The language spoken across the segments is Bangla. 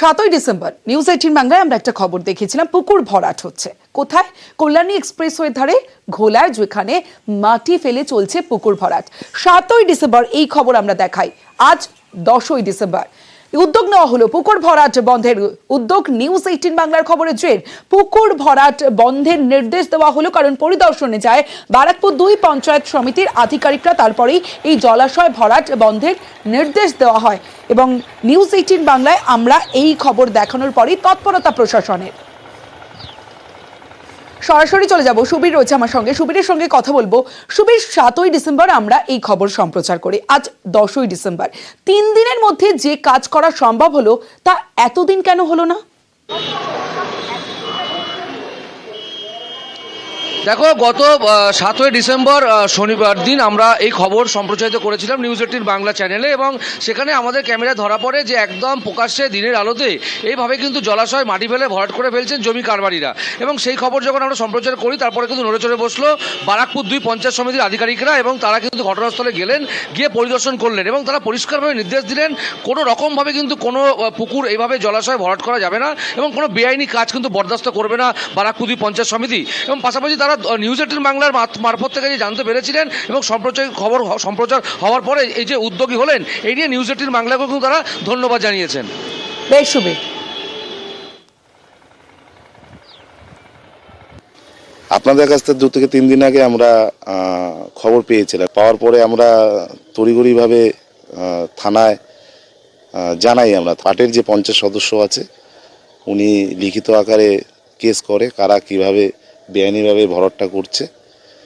7ই ডিসেম্বর নিউজ 18 বাংলায় আমরা একটা খবর দেখেছিলাম, পুকুর ভরাট হচ্ছে। কোথায়? কল্যাণী এক্সপ্রেসওয়ের ধারে ঘোলায়, যেখানে মাটি ফেলে চলছে পুকুর ভরাট। 7ই ডিসেম্বর এই খবর আমরা দেখাই। আজ 10ই ডিসেম্বর উদ্যোগ নেওয়া হলো পুকুর ভরাট বন্ধের। উদ্যোগ নিউজ 18 বাংলার খবরের জের। পুকুর ভরাট বন্ধের নির্দেশ দেওয়া হলো, কারণ পরিদর্শনে যায় বারাকপুর 2 পঞ্চায়েত সমিতির আধিকারিকরা। তারপরেই এই জলাশয় ভরাট বন্ধের নির্দেশ দেওয়া হয় এবং নিউজ 18 বাংলায় আমরা এই খবর দেখানোর পরেই তৎপরতা প্রশাসনের। সরাসরি চলে যাব, সুবীর রয়েছে আমার সঙ্গে, সুবীরের সঙ্গে কথা বলবো। সুবীর, 7ই ডিসেম্বর আমরা এই খবর সম্প্রচার করি, আজ 10ই ডিসেম্বর। 3 দিনের মধ্যে যে কাজ করা সম্ভব হলো, তা এতদিন কেন হলো না? দেখো, গত 7ই ডিসেম্বর শনিবার দিন আমরা এই খবর সম্প্রচারিত করেছিলাম নিউজ 18 বাংলা চ্যানেলে, এবং সেখানে আমাদের ক্যামেরায় ধরা পড়ে যে একদম প্রকাশ্যে দিনের আলোতে এইভাবে কিন্তু জলাশয় মাটি ফেলে ভরাট করে ফেলছেন জমি কারবারিরা। এবং সেই খবর যখন আমরা সম্প্রচার করি, তারপরে কিন্তু নড়ে চড়ে বসলো বারাকপুর 2 পঞ্চায়েত সমিতির আধিকারিকরা, এবং তারা কিন্তু ঘটনাস্থলে গেলেন, গিয়ে পরিদর্শন করলেন এবং তারা পরিষ্কারভাবে নির্দেশ দিলেন কোনো রকমভাবে কিন্তু কোনো পুকুর এইভাবে জলাশয় ভরাট করা যাবে না, এবং কোনো বেআইনি কাজ কিন্তু বরদাস্ত করবে না বারাকপুর 2 পঞ্চায়েত সমিতি। এবং পাশাপাশি তারা নিউজ 18 বাংলার মারফত থেকে যে জানতে পেরেছিলেন এবং সম্প্রচার হওয়ার পরে এই যে উদ্যোগী হলেন, এই নিয়ে নিউজ 18 বাংলাকেও কিন্তু তারা ধন্যবাদ জানিয়েছেন। বেশ সুবীর, আপনাদের কাছ থেকে 2 থেকে 3 দিন আগে আমরা খবর পেয়েছিলাম। পাওয়ার পরে আমরা তড়িঘড়িভাবে থানায় জানাই। আমরা পার্টির যে পঞ্চায়েত সদস্য আছে, উনি লিখিত আকারে কেস করে কারা কিভাবে বেআইনিভাবে ভরাটটা করছে,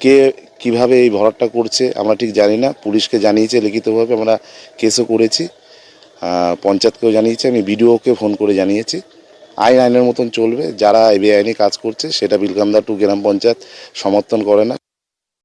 কে কিভাবে এই ভরাটটা করছে আমরা ঠিক জানি না। পুলিশকে জানিয়েছে লিখিতভাবে, আমরা কেসও করেছি, পঞ্চায়েতকেও জানিয়েছি, আমি বিডিওকে ফোন করে জানিয়েছি। আইনের মতন চলবে। যারা এই বেআইনি কাজ করছে সেটা বিলকান্দা 2 গ্রাম পঞ্চায়েত সমর্থন করে না।